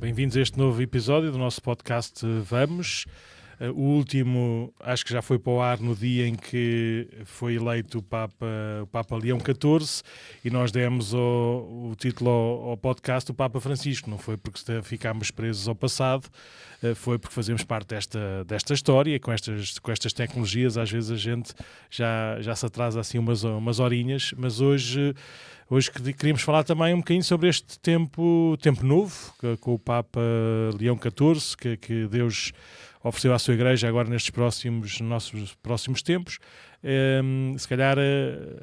Bem-vindos a este novo episódio do nosso podcast Vamos. O último, acho que já foi para o ar no dia em que foi eleito o Papa Leão XIV, e nós demos o título ao podcast, o Papa Francisco. Não foi porque ficámos presos ao passado, foi porque fazemos parte desta história. Com estas tecnologias, às vezes a gente já se atrasa assim umas horinhas, mas hoje queríamos falar também um bocadinho sobre este tempo novo, com o Papa Leão XIV, que Deus ofereceu à sua Igreja agora nestes nossos próximos tempos. Se calhar,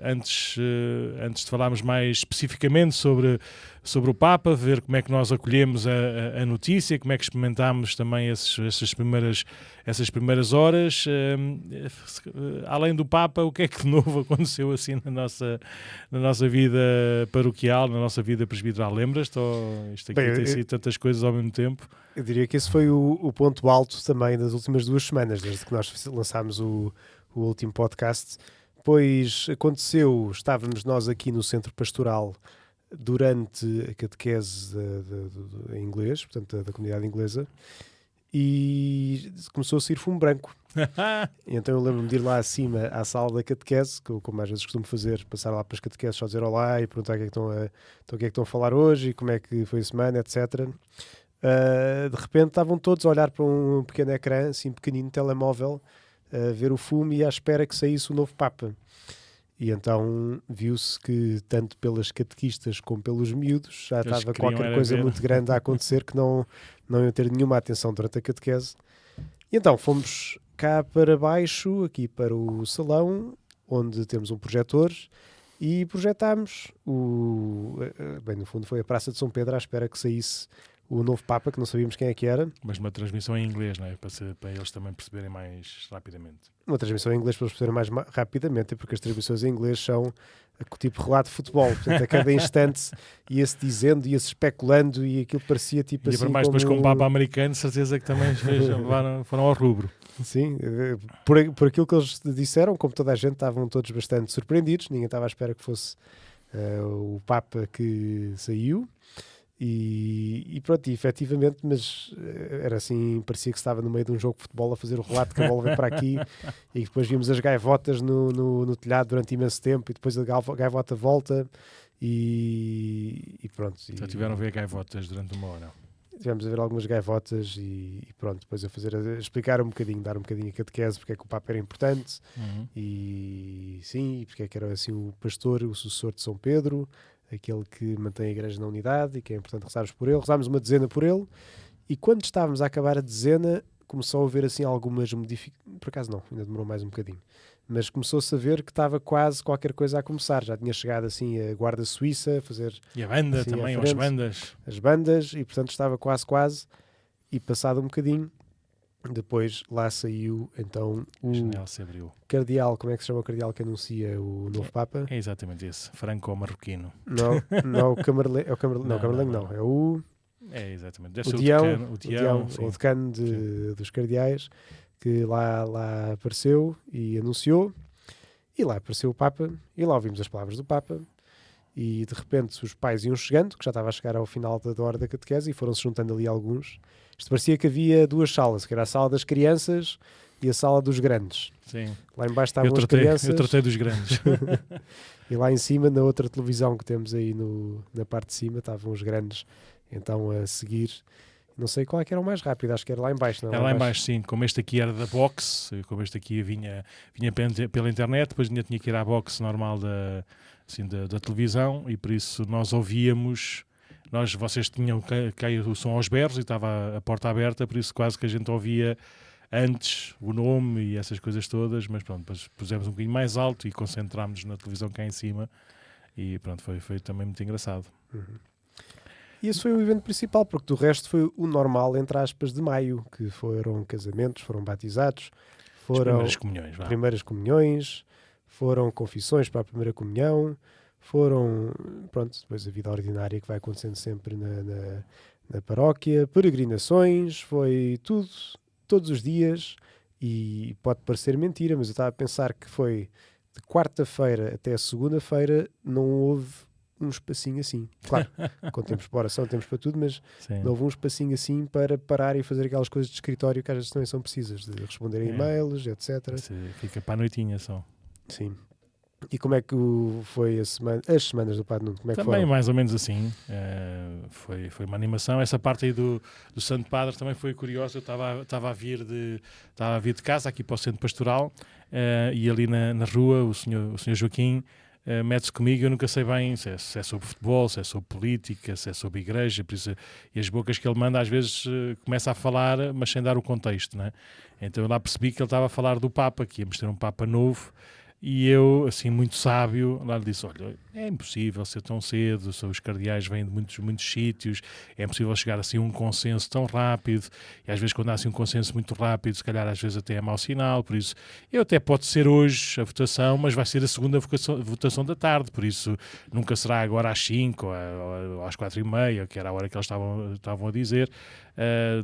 antes de falarmos mais especificamente sobre o Papa, ver como é que nós acolhemos a notícia, como é que experimentámos também essas primeiras horas. Além do Papa, o que é que de novo aconteceu assim na nossa vida paroquial, na nossa vida presbiteral? Lembras-te? Isto aqui tem sido tantas coisas ao mesmo tempo. Eu diria que esse foi o ponto alto também das últimas 2 semanas, desde que nós lançámos o último podcast. Pois estávamos nós aqui no centro pastoral durante a catequese em inglês, portanto da comunidade inglesa, e começou a sair fumo branco. Então eu lembro-me de ir lá acima à sala da catequese, que eu, como às vezes costumo fazer, passar lá para as catequeses, só dizer olá e perguntar o que é que estão a falar hoje e como é que foi a semana, etc. De repente estavam todos a olhar para um pequeno ecrã, assim pequenino, telemóvel, a ver o fumo e à espera que saísse o novo Papa. E então viu-se que tanto pelas catequistas como pelos miúdos já estava qualquer coisa muito grande a acontecer, que não iam ter nenhuma atenção durante a catequese. E então fomos cá para baixo, aqui para o salão, onde temos um projetor, e projetámos bem, no fundo foi a Praça de São Pedro à espera que saísse o novo Papa, que não sabíamos quem é que era. Mas uma transmissão em inglês, não é? Para eles também perceberem mais rapidamente. Uma transmissão em inglês para eles perceberem mais rapidamente, porque as transmissões em inglês são tipo relato de futebol. Portanto, a cada instante ia-se dizendo, ia-se especulando, e aquilo parecia tipo e assim. E para mais depois com um Papa americano, certeza que também foram ao rubro. Sim, por aquilo que eles disseram, como toda a gente, estavam todos bastante surpreendidos. Ninguém estava à espera que fosse o Papa que saiu. E pronto, e efetivamente, mas era assim, parecia que estava no meio de um jogo de futebol a fazer o relato que a bola vem para aqui, e depois vimos as gaivotas no telhado durante imenso tempo, e depois a gaivota volta e pronto. Já tiveram a ver gaivotas durante uma hora? Tivemos a ver algumas gaivotas e pronto, depois a explicar um bocadinho, dar um bocadinho a catequese, porque é que o Papa era importante, e sim, porque é que era assim o pastor, o sucessor de São Pedro, aquele que mantém a Igreja na unidade e que é importante rezarmos por ele. Rezámos uma dezena por ele, e quando estávamos a acabar a dezena começou a haver assim algumas modificações. Por acaso não, ainda demorou mais um bocadinho, mas começou-se a ver que estava quase qualquer coisa a começar. Já tinha chegado assim a Guarda Suíça a fazer... E a banda assim, também, as bandas. As bandas, e portanto estava quase, e passado um bocadinho, depois lá saiu então o cardeal. Como é que se chama o cardeal que anuncia o novo Papa? É exatamente esse, franco-marroquino. Não, o Camarlengo não. É o... É exatamente. O decano dos cardeais, que lá apareceu e anunciou, e lá apareceu o Papa, e lá ouvimos as palavras do Papa, e de repente os pais iam chegando, que já estava a chegar ao final da hora da catequese, e foram-se juntando ali alguns. Isto parecia que havia 2 salas, que era a sala das crianças e a sala dos grandes. Sim. Lá em baixo estavam as crianças. Eu tratei dos grandes. E lá em cima, na outra televisão que temos aí na parte de cima, estavam os grandes, então a seguir. Não sei qual é que era o mais rápido, acho que era lá em baixo. Não? Era lá em baixo, sim. Como este aqui era da box, como este aqui vinha pela internet, depois ainda tinha que ir à box normal da televisão, e por isso nós ouvíamos... Vocês tinham caído o som aos berros e estava a porta aberta, por isso quase que a gente ouvia antes o nome e essas coisas todas, mas pronto, depois pusemos um bocadinho mais alto e concentrámos na televisão cá em cima, e pronto, foi também muito engraçado. E esse foi o evento principal, porque do resto foi o normal, entre aspas, de maio, que foram casamentos, foram batizados, foram primeiras comunhões, foram confissões para a primeira comunhão, foram, pronto, depois a vida ordinária que vai acontecendo sempre na paróquia, peregrinações, foi tudo, todos os dias, e pode parecer mentira, mas eu estava a pensar que foi de quarta-feira até segunda-feira, não houve um espacinho assim. Claro, com tempos para oração, tempos para tudo, mas Sim. não houve um espacinho assim para parar e fazer aquelas coisas de escritório que às vezes também são precisas, de responder a e-mails, etc. Fica para a noitinha só. Sim. E como é que foi as semanas do Padre Nuno? Como é que Também foram? mais ou menos assim. Foi uma animação. Essa parte aí do Santo Padre também foi curiosa. Eu estava a vir de casa aqui para o centro pastoral, e ali na rua o senhor Joaquim mete-se comigo. Eu nunca sei bem se é sobre futebol, se é sobre política, se é sobre igreja, por isso, e as bocas que ele manda às vezes começa a falar, mas sem dar o contexto, né? Então eu lá percebi que ele estava a falar do Papa, que íamos ter um Papa novo. E eu, assim, muito sábio, lá lhe disse, olha, é impossível ser tão cedo, os cardeais vêm de muitos sítios, é impossível chegar assim a um consenso tão rápido, e às vezes quando há assim um consenso muito rápido, se calhar às vezes até é mau sinal, por isso, eu até pode ser hoje a votação, mas vai ser a segunda votação da tarde, por isso nunca será agora às 5 ou às 4h30, que era a hora que eles estavam a dizer.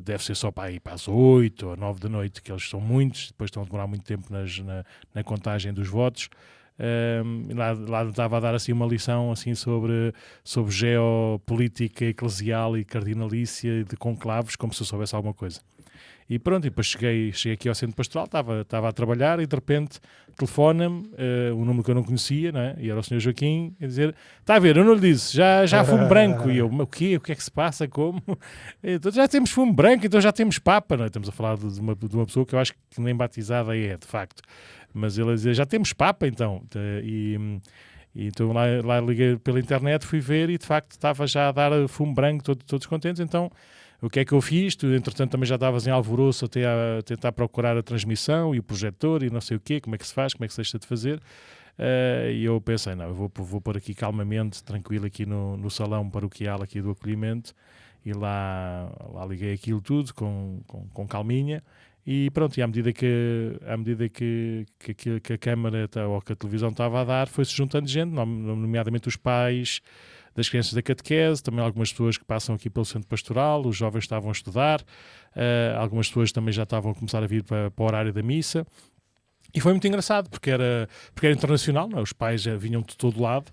Deve ser só para ir para as 8 ou 9 da noite, que eles são muitos, depois estão a demorar muito tempo na contagem dos votos. Lá estava a dar assim uma lição assim sobre geopolítica eclesial e cardinalícia de conclaves, como se eu soubesse alguma coisa. E pronto, e depois cheguei aqui ao centro pastoral, estava a trabalhar e de repente telefona-me um número que eu não conhecia, não é? E era o senhor Joaquim a dizer, está a ver, eu não lhe disse, já fumo branco. E eu, o quê? O que é que se passa? Como? Então, já temos fumo branco, então já temos Papa, não é? Estamos a falar de uma pessoa que eu acho que nem batizada é, de facto. Mas ele a dizer, já temos Papa então. E então lá liguei pela internet, fui ver e de facto estava já a dar fumo branco, todos contentes. Então o que é que eu fiz? Tu, entretanto, também já estavas em alvoroço até a tentar procurar a transmissão e o projetor e não sei o quê, como é que se faz, como é que se deixa de fazer. E eu pensei, não, eu vou pôr aqui calmamente, tranquilo, aqui no salão paroquial aqui do acolhimento, e lá liguei aquilo tudo com calminha. E pronto, e à medida que a câmara ou que a televisão estava a dar, foi-se juntando gente, nomeadamente os pais das crianças da catequese, também algumas pessoas que passam aqui pelo centro pastoral, os jovens estavam a estudar, algumas pessoas também já estavam a começar a vir para o horário da missa. E foi muito engraçado, porque era internacional, não é? Os pais já vinham de todo lado.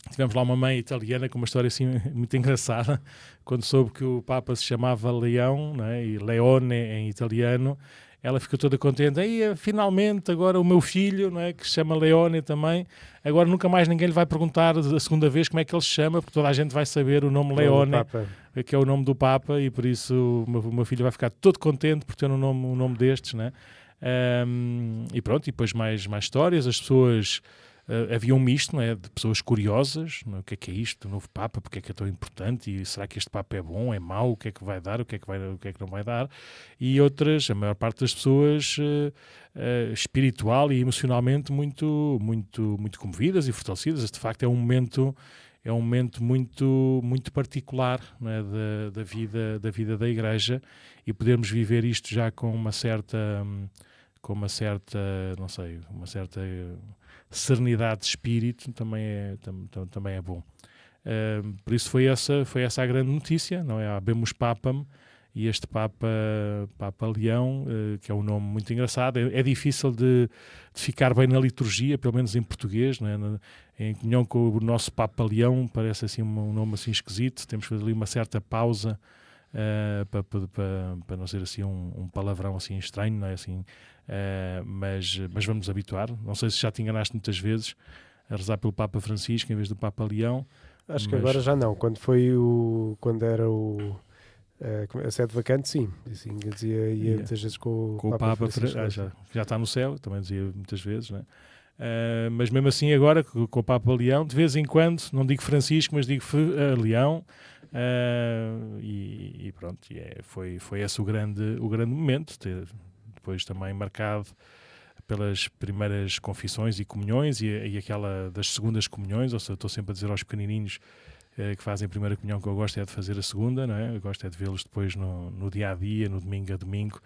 Tivemos lá uma mãe italiana com uma história assim muito engraçada, quando soube que o Papa se chamava Leão, não é? E Leone em italiano, ela ficou toda contente. Aí, finalmente, agora o meu filho, não é? Que se chama Leone também, agora nunca mais ninguém lhe vai perguntar a segunda vez como é que ele se chama, porque toda a gente vai saber o nome Leone, que é o nome do Papa, e por isso o meu filho vai ficar todo contente por ter um nome destes, não é? E pronto, e depois mais histórias, as pessoas... havia um misto, não é, de pessoas curiosas, não é? O que é isto, o novo Papa, porque é que é tão importante, e será que este Papa é bom, é mau, o que é que vai dar, o que é que não vai dar, e outras, a maior parte das pessoas espiritual e emocionalmente muito comovidas e fortalecidas. De facto é um momento muito particular, não é, da vida da Igreja, e podermos viver isto já com uma certa não sei, uma certa serenidade de espírito também é bom. Por isso foi essa a grande notícia, não é? Habemos Papam, e este Papa Leão, que é um nome muito engraçado, é difícil de ficar bem na liturgia, pelo menos em português, não é? Em comunhão com o nosso Papa Leão, parece assim um nome assim esquisito, temos que fazer ali uma certa pausa para não ser assim um palavrão assim estranho, não é? Assim, mas vamos nos habituar. Não sei se já te enganaste muitas vezes a rezar pelo Papa Francisco em vez do Papa Leão. Acho que agora já não. Quando era a sede vacante, sim. Assim, ia muitas vezes com o Papa Francisco. Já está no céu, também dizia muitas vezes, não é? Mas mesmo assim agora com o Papa Leão, de vez em quando, não digo Francisco, mas digo Leão. E pronto, foi esse o grande momento, depois também marcado pelas primeiras confissões e comunhões e aquela das segundas comunhões. Ou seja, estou sempre a dizer aos pequenininhos que fazem a primeira comunhão que eu gosto é de fazer a segunda, não é? Eu gosto é de vê-los depois no dia-a-dia, no domingo a domingo,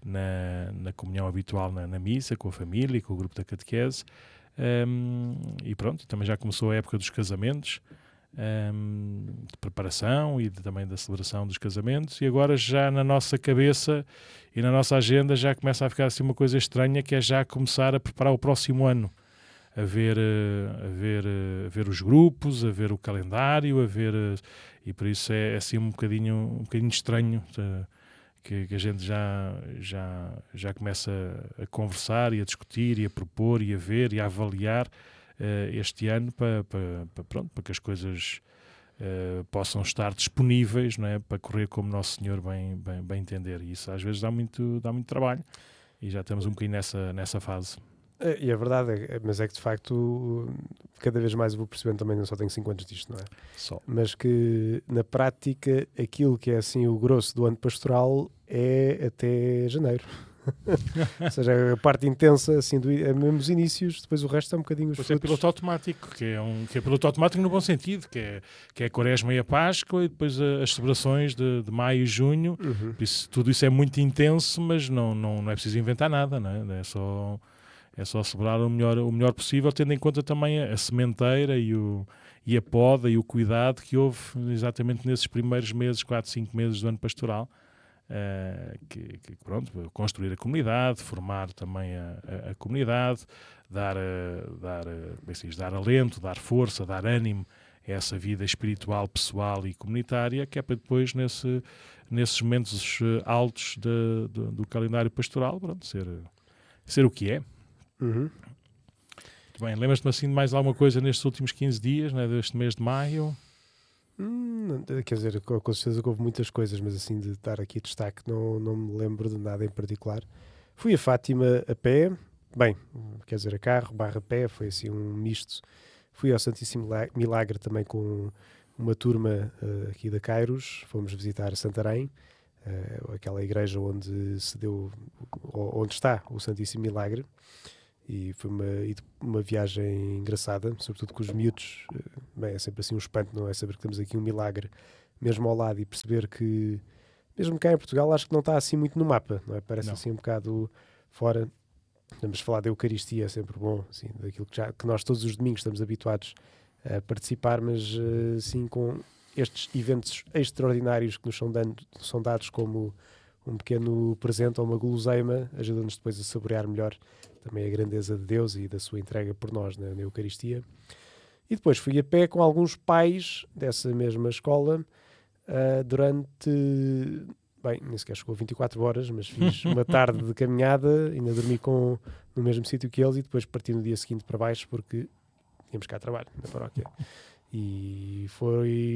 na comunhão habitual na missa, com a família e com o grupo da catequese. E pronto, também já começou a época dos casamentos. de preparação e também da celebração dos casamentos, e agora já na nossa cabeça e na nossa agenda já começa a ficar assim uma coisa estranha, que é já começar a preparar o próximo ano, a ver os grupos, a ver o calendário, e por isso é assim um bocadinho estranho que a gente já começa a conversar e a discutir e a propor e a ver e a avaliar este ano para que as coisas possam estar disponíveis, não é? Para correr como Nosso Senhor bem entender. E isso às vezes dá muito trabalho, e já estamos um bocadinho nessa fase. E a verdade mas é que de facto cada vez mais eu vou percebendo também, não só tenho 5 anos disto, não é? Só. Mas que na prática aquilo que é assim o grosso do ano pastoral é até janeiro. Ou seja, a parte intensa assim, mesmo os inícios, depois o resto é um bocadinho os Pois frutos. é piloto automático, que é piloto automático no bom sentido, que é a Quaresma e a Páscoa, e depois as celebrações de maio e junho. Tudo isso é muito intenso, mas não é preciso inventar nada, não é? É só celebrar o melhor possível, tendo em conta também a sementeira e a poda e o cuidado que houve exatamente nesses primeiros meses, 4, 5 meses do ano pastoral. Pronto, construir a comunidade, formar também a comunidade, dar alento, dar força, dar ânimo a essa vida espiritual, pessoal e comunitária, que é para depois, nesses momentos altos do calendário pastoral, pronto, ser o que é. Uhum. Muito bem, lembras-te assim de mais alguma coisa nestes últimos 15 dias, né, deste mês de maio? Quer dizer, com certeza que houve muitas coisas, mas assim de dar aqui destaque não me lembro de nada em particular. Fui a Fátima a pé, bem, quer dizer, a carro, / pé, foi assim um misto. Fui ao Santíssimo Milagre também com uma turma aqui da Cairos, fomos visitar Santarém, aquela igreja onde está o Santíssimo Milagre. E foi uma viagem engraçada, sobretudo com os miúdos. Bem, é sempre assim um espanto, não é? Saber que temos aqui um milagre mesmo ao lado e perceber que, mesmo cá em Portugal, acho que não está assim muito no mapa, não é? Parece assim um bocado fora. Vamos falar da Eucaristia, é sempre bom, assim, daquilo que nós todos os domingos estamos habituados a participar, mas assim com estes eventos extraordinários que nos são dados como um pequeno presente ou uma guloseima, ajuda-nos depois a saborear melhor também a grandeza de Deus e da sua entrega por nós na Eucaristia. E depois fui a pé com alguns pais dessa mesma escola durante, bem, nem sequer chegou 24 horas, mas fiz uma tarde de caminhada, ainda dormi no mesmo sítio que eles e depois parti no dia seguinte para baixo porque tínhamos cá trabalho na paróquia. E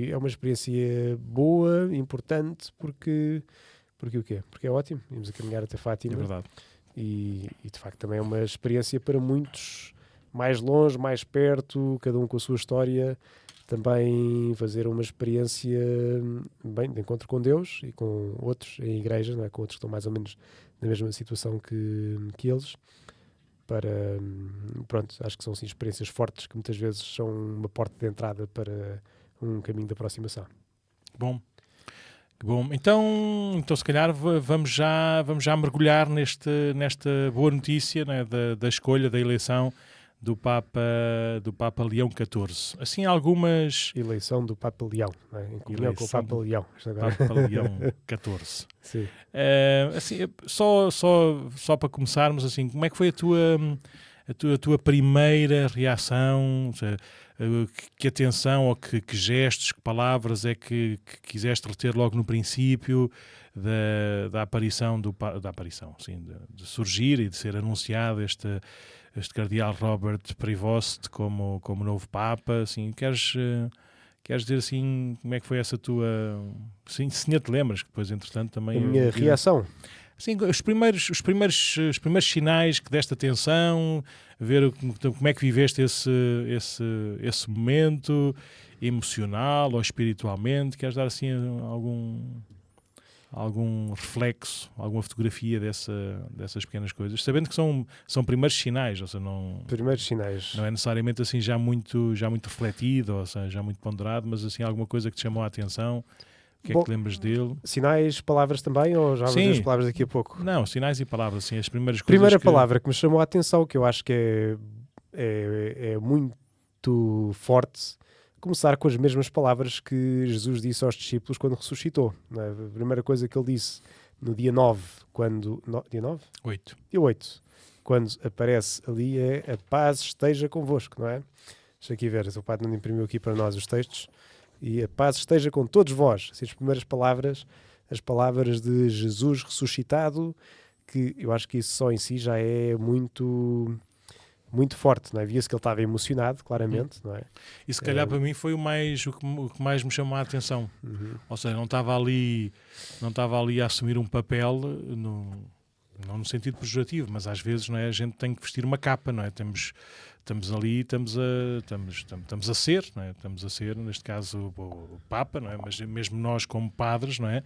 é uma experiência boa, importante, porque o quê? Porque é ótimo, íamos a caminhar até Fátima. É verdade. E de facto também é uma experiência para muitos, mais longe, mais perto, cada um com a sua história, também fazer uma experiência bem, de encontro com Deus e com outros em igreja, não é? Com outros que estão mais ou menos na mesma situação que eles, pronto, acho que são sim, experiências fortes que muitas vezes são uma porta de entrada para um caminho de aproximação. Bom, então se calhar vamos já mergulhar nesta boa notícia, né, da escolha, da eleição do Papa Leão XIV. Assim, algumas... Eleição do Papa Leão, né? Em comunhão com o Papa Leão. Papa Leão XIV. Sim. Assim, só para começarmos, assim, como é que foi a tua primeira reação? Que atenção ou que gestos, que palavras é que quiseste reter logo no princípio da aparição sim, de surgir e de ser anunciado este cardeal Robert Prevost como novo Papa? Assim, queres dizer assim como é que foi essa tua... Sim, se ainda te lembras, que depois entretanto também... A minha reação? Sim, os primeiros sinais que deste atenção, ver como é que viveste esse momento emocional ou espiritualmente. Queres dar assim algum reflexo, alguma fotografia dessas pequenas coisas, sabendo que são primeiros sinais, ou seja, primeiros sinais. Não é necessariamente assim já muito refletido, ou seja, já muito ponderado, mas assim alguma coisa que te chamou a atenção. O que é que te lembras dele? Sinais, palavras também, ou já vamos ver as palavras daqui a pouco? Não, sinais e palavras, assim, as primeiras coisas. Primeira palavra que me chamou a atenção, que eu acho que é muito forte, começar com as mesmas palavras que Jesus disse aos discípulos quando ressuscitou. Não é? A primeira coisa que ele disse no dia 9, dia 9? 8. Dia 8, quando aparece ali é a paz esteja convosco, não é? Deixa aqui ver, o Padre não imprimiu aqui para nós os textos. E a paz esteja com todos vós. Assim, as primeiras palavras, as palavras de Jesus ressuscitado, que eu acho que isso só em si já é muito, muito forte, não é? Via-se que ele estava emocionado, claramente, não é? E se calhar para mim foi o que mais me chamou a atenção. Ou seja, não estava ali a assumir um papel não no sentido pejorativo, mas às vezes, não é, a gente tem que vestir uma capa, não é? Estamos ali, estamos a ser, não é? Estamos a ser, neste caso, o Papa, não é? Mas mesmo nós como padres, não é?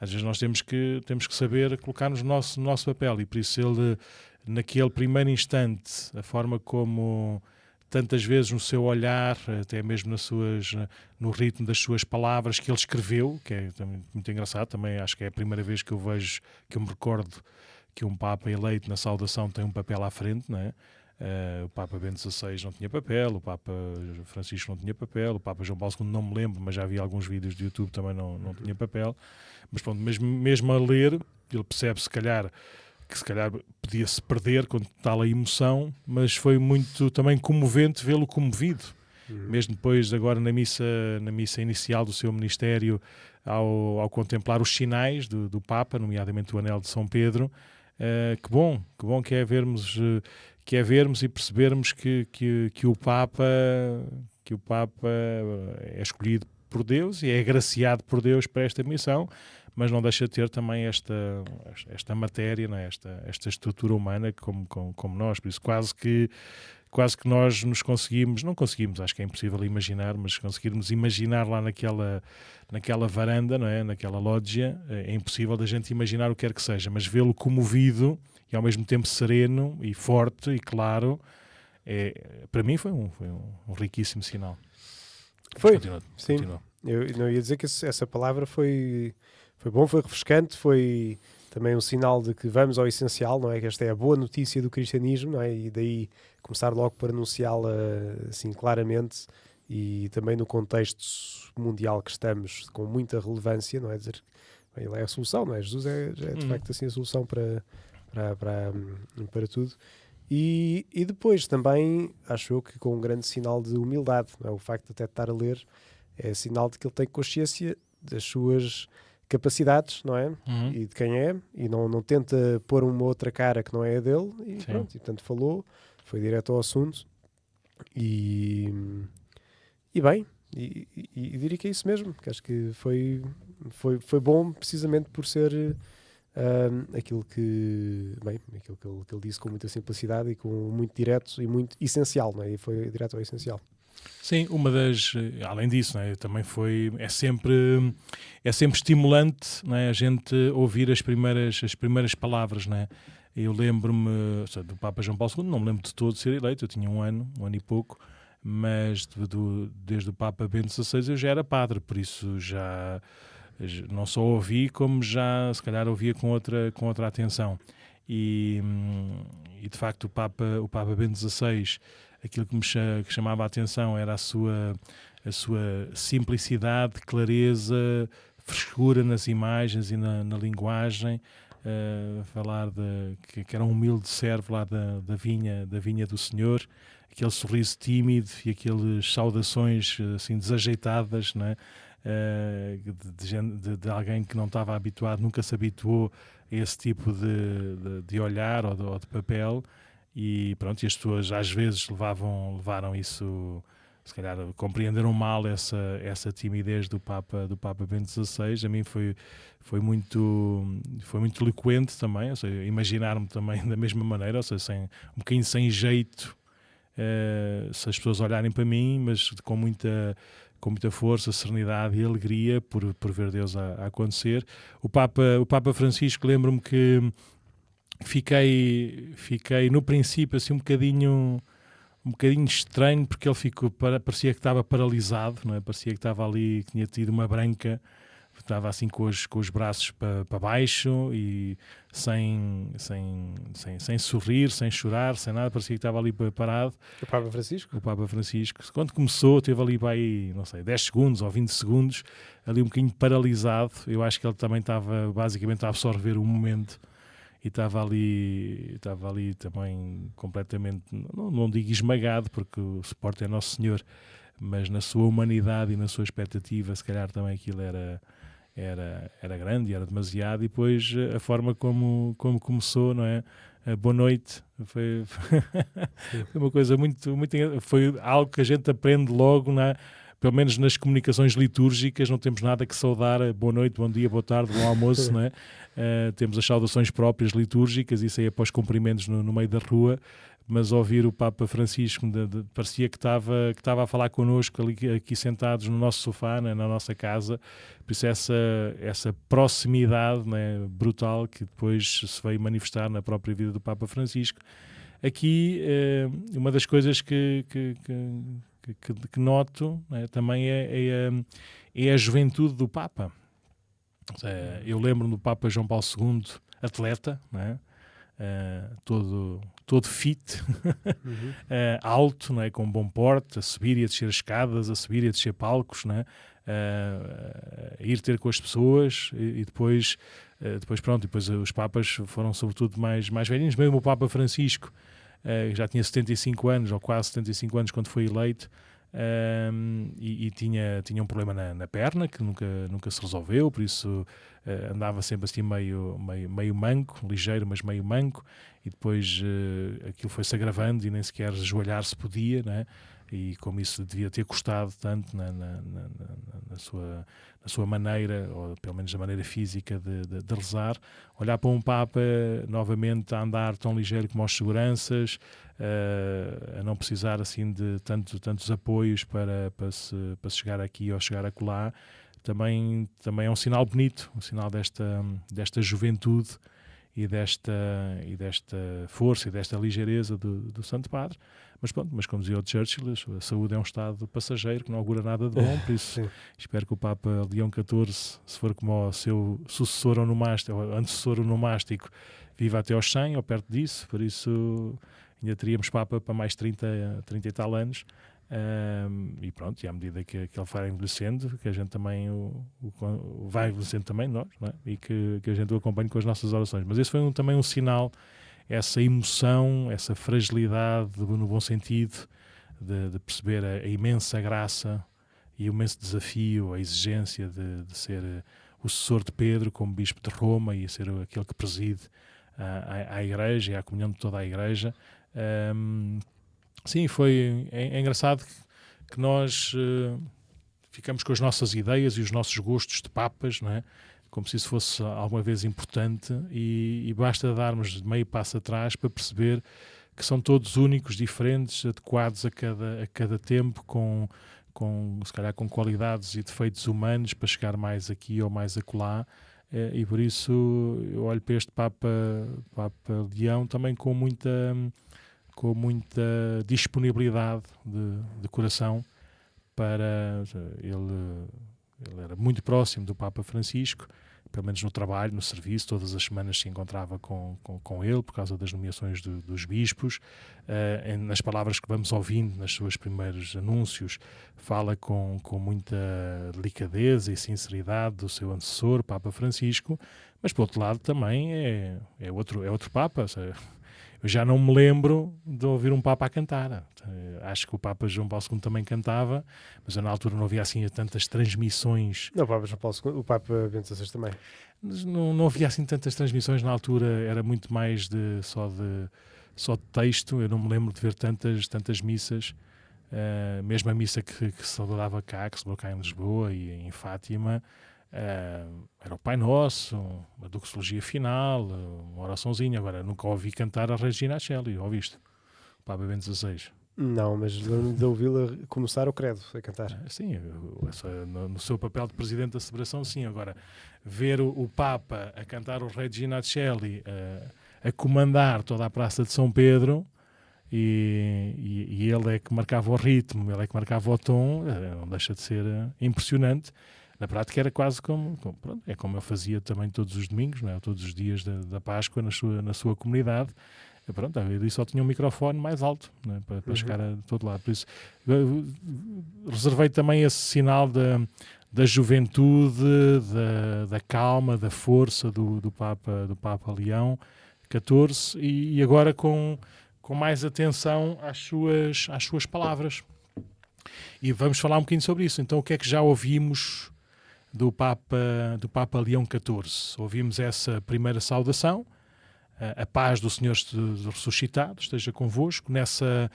Às vezes nós temos que saber colocar-nos no nosso papel, e por isso ele, naquele primeiro instante, a forma como tantas vezes no seu olhar, até mesmo no ritmo das suas palavras que ele escreveu, que é muito engraçado, também acho que é a primeira vez que eu vejo, que eu me recordo que um Papa eleito na saudação tem um papel à frente, não é? O Papa Bento XVI não tinha papel, o Papa Francisco não tinha papel, o Papa João Paulo II não me lembro, mas já vi alguns vídeos de YouTube, também não tinha papel. Mas pronto, mesmo a ler, ele percebe se calhar podia-se perder com tal a emoção, mas foi muito também comovente vê-lo comovido. Mesmo depois, agora na missa inicial do seu ministério, ao contemplar os sinais do Papa, nomeadamente o anel de São Pedro, que bom que é vermos e percebermos que o Papa é escolhido por Deus e é agraciado por Deus para esta missão, mas não deixa de ter também esta matéria, não é? esta estrutura humana como nós. Por isso quase que nós não conseguimos, acho que é impossível imaginar, mas conseguirmos imaginar lá naquela varanda, não é? Naquela lógia, é impossível da gente imaginar o que quer que seja, mas vê-lo comovido e ao mesmo tempo sereno e forte e claro, para mim foi um riquíssimo sinal. Foi, continua. Eu não ia dizer que essa palavra foi bom, foi refrescante, foi também um sinal de que vamos ao essencial, não é? Que esta é a boa notícia do cristianismo, não é? E daí começar logo por anunciá-la assim claramente, e também no contexto mundial que estamos, com muita relevância, não é? Dizer que ele é a solução, não é? Jesus é de facto assim a solução para tudo. E depois também, acho eu que com um grande sinal de humildade, não é? O facto de até estar a ler é sinal de que ele tem consciência das suas capacidades, não é? E de quem é, e não tenta pôr uma outra cara que não é a dele, e sim, pronto, e portanto falou, foi direto ao assunto, e bem, e diria que é isso mesmo, que acho que foi bom precisamente por ser aquilo que ele disse com muita simplicidade e com muito direto e muito essencial, não é? E foi direto ao essencial. Sim, além disso, não é? Também é sempre estimulante, não é? A gente ouvir as primeiras palavras, não é? Eu lembro-me do Papa João Paulo II, não me lembro de todo ser eleito, eu tinha um ano e pouco, mas desde o Papa Bento XVI eu já era padre, por isso já não só ouvi, como já se calhar ouvia com outra atenção. E de facto o Papa Bento XVI, aquilo que chamava a atenção era a sua simplicidade, clareza, frescura nas imagens e na linguagem, falar que era um humilde servo lá da vinha do Senhor, aquele sorriso tímido e aquelas saudações assim desajeitadas, não é? De alguém que não estava habituado, nunca se habituou a esse tipo de olhar ou de papel, e pronto, e as pessoas às vezes levaram isso, se calhar compreenderam mal essa timidez do Papa Bento XVI. A mim foi muito eloquente também, ou seja, imaginar-me também da mesma maneira, ou seja, um bocadinho sem jeito, se as pessoas olharem para mim, mas com muita força, serenidade e alegria por ver Deus a acontecer. O Papa Francisco, lembro-me que fiquei no princípio assim um bocadinho estranho, porque ele parecia que estava paralisado, não é? Parecia que estava ali, que tinha tido uma branca estava assim com os braços para baixo e sem sorrir, sem chorar, sem nada, parecia que estava ali parado. O Papa Francisco? O Papa Francisco. Quando começou, teve ali, não sei, 10 segundos ou 20 segundos, ali um bocadinho paralisado. Eu acho que ele também estava basicamente a absorver o momento e estava ali também completamente, não digo esmagado, porque o Sporting é Nosso Senhor, mas na sua humanidade e na sua expectativa, se calhar também aquilo era grande, era demasiado. E depois a forma como começou, não é? Boa noite, foi uma coisa muito, muito, foi algo que a gente aprende logo, pelo menos nas comunicações litúrgicas. Não temos nada que saudar boa noite, bom dia, boa tarde, bom almoço, não é? Temos as saudações próprias litúrgicas, isso aí é para os cumprimentos no meio da rua. Mas ouvir o Papa Francisco parecia que estava a falar connosco aqui sentados no nosso sofá, né, na nossa casa. Por isso essa proximidade, né, brutal, que depois se veio manifestar na própria vida do Papa Francisco. Aqui uma das coisas que noto, né, também é a juventude do Papa. Eu lembro-me do Papa João Paulo II, atleta, né? Todo fit, alto, não é? Com bom porte, a subir e a descer escadas, a subir e a descer palcos, não é? A ir ter com as pessoas e depois pronto, depois os papas foram sobretudo mais velhinhos. Mesmo o Papa Francisco já tinha 75 anos, ou quase 75 anos quando foi eleito, e tinha um problema na perna que nunca se resolveu, por isso andava sempre assim meio manco, ligeiro, mas meio manco, e depois aquilo foi-se agravando e nem sequer ajoelhar-se podia, né? E como isso devia ter custado tanto na sua maneira, ou pelo menos na maneira física de rezar, olhar para um Papa novamente a andar tão ligeiro como aos seguranças, a não precisar assim de tantos apoios para se chegar aqui ou chegar acolá, também é um sinal bonito, um sinal desta juventude e desta força e desta ligeireza do Santo Padre. Mas como dizia o Churchill, a saúde é um estado passageiro que não augura nada de bom, por isso espero que o Papa Leão XIV, se for como o seu sucessor ou antecessor onomástico, viva até aos 100 ou perto disso. Por isso ainda teríamos Papa para mais 30 e tal anos. E pronto, e à medida que ele vai envelhecendo, que a gente também vai envelhecendo também nós, não é? E que a gente o acompanhe com as nossas orações. Mas esse foi também um sinal, essa emoção, essa fragilidade, no bom sentido, de perceber a imensa graça e o imenso desafio, a exigência de ser o sucessor de Pedro como Bispo de Roma e ser aquele que preside à Igreja e à comunhão de toda a Igreja. Sim, é engraçado que nós ficamos com as nossas ideias e os nossos gostos de papas, não é? Como se isso fosse alguma vez importante, e basta darmos meio passo atrás para perceber que são todos únicos, diferentes, adequados a cada tempo, se calhar com qualidades e defeitos humanos para chegar mais aqui ou mais acolá. E por isso eu olho para este Papa Leão também com muita disponibilidade de coração para ele era muito próximo do Papa Francisco, pelo menos no trabalho, no serviço, todas as semanas se encontrava com ele por causa das nomeações dos bispos. Nas palavras que vamos ouvindo nos seus primeiros anúncios, fala com muita delicadeza e sinceridade do seu antecessor, Papa Francisco, mas por outro lado também é outro Papa. Eu já não me lembro de ouvir um Papa a cantar. Acho que o Papa João Paulo II também cantava, mas eu na altura não havia assim tantas transmissões. Não, o Papa João Paulo II, o Papa Bento XVI também. Não havia assim tantas transmissões na altura, era muito mais só de texto. Eu não me lembro de ver tantas missas. Mesmo a missa que se celebrava cá, que se celebrou cá em Lisboa e em Fátima, era o Pai Nosso, a doxologia final, uma oraçãozinha. Agora, nunca ouvi cantar a Regina Coeli, ouviste? O Papa Bento XVI. Não, mas lembro-me de ouvi-la começar o credo a cantar. Sim, no seu papel de presidente da celebração, sim. Agora, ver o Papa a cantar o Regina Coeli, a comandar toda a Praça de São Pedro, e ele é que marcava o ritmo, ele é que marcava o tom, não deixa de ser impressionante. na prática era quase pronto, é como eu fazia também todos os domingos, não é? Todos os dias da Páscoa na sua comunidade. Pronto, ele só tinha um microfone mais alto, não é? Para chegar a todo lado. Por isso, reservei também esse sinal da juventude, da calma, da força do Papa Leão XIV e agora com mais atenção às suas palavras. E vamos falar um bocadinho sobre isso. Então, o que é que já ouvimos do Papa Leão XIV? Ouvimos essa primeira saudação, a paz do Senhor ressuscitado esteja convosco. Nessa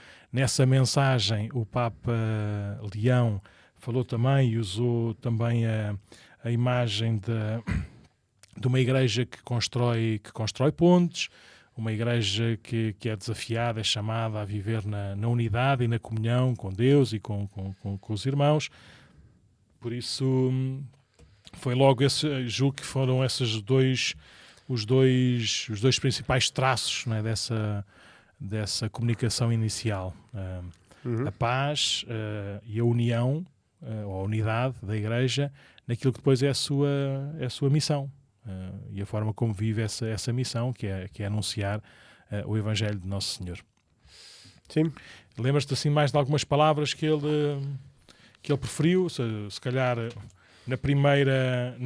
mensagem, o Papa Leão falou também e usou também a imagem de uma igreja que constrói pontes, uma igreja que é desafiada, é chamada a viver na unidade e na comunhão com Deus e com os irmãos. Por isso, foi logo julgo que foram esses os dois principais traços, não é, dessa comunicação inicial. A paz e a união, ou a unidade da igreja, naquilo que depois é a sua missão. E a forma como vive essa missão, que é anunciar o Evangelho de Nosso Senhor. Sim. Lembras-te assim mais de algumas palavras que ele preferiu? Se calhar na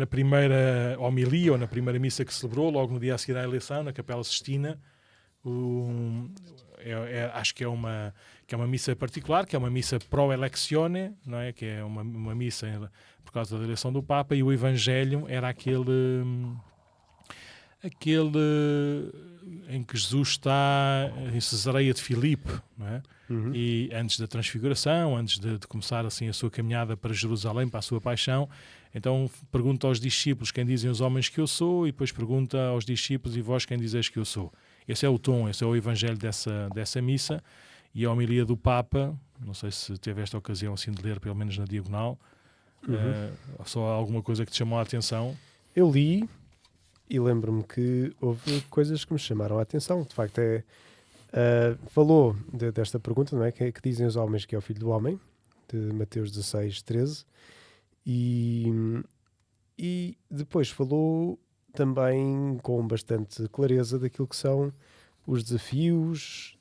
primeira homilia ou na primeira missa que celebrou, logo no dia a seguir à eleição, na Capela Sistina, acho que é uma missa particular, que é uma missa pro electione, não é? Que é uma missa por causa da eleição do Papa, e o Evangelho era aquele em que Jesus está em Cesareia de Filipe, não é? E antes da transfiguração, antes de começar assim a sua caminhada para Jerusalém, para a sua paixão, então pergunta aos discípulos quem dizem os homens que eu sou, e depois pergunta aos discípulos, e vós quem dizeis que eu sou. Esse é o tom, esse é o Evangelho dessa missa. E a homilia do Papa, não sei se teve esta ocasião assim de ler, pelo menos na diagonal, só alguma coisa que te chamou a atenção? Eu li e lembro-me que houve coisas que me chamaram a atenção. De facto, falou desta pergunta, não é? Que dizem os homens que é o Filho do Homem, de Mateus 16:13, e depois falou também com bastante clareza daquilo que são os desafios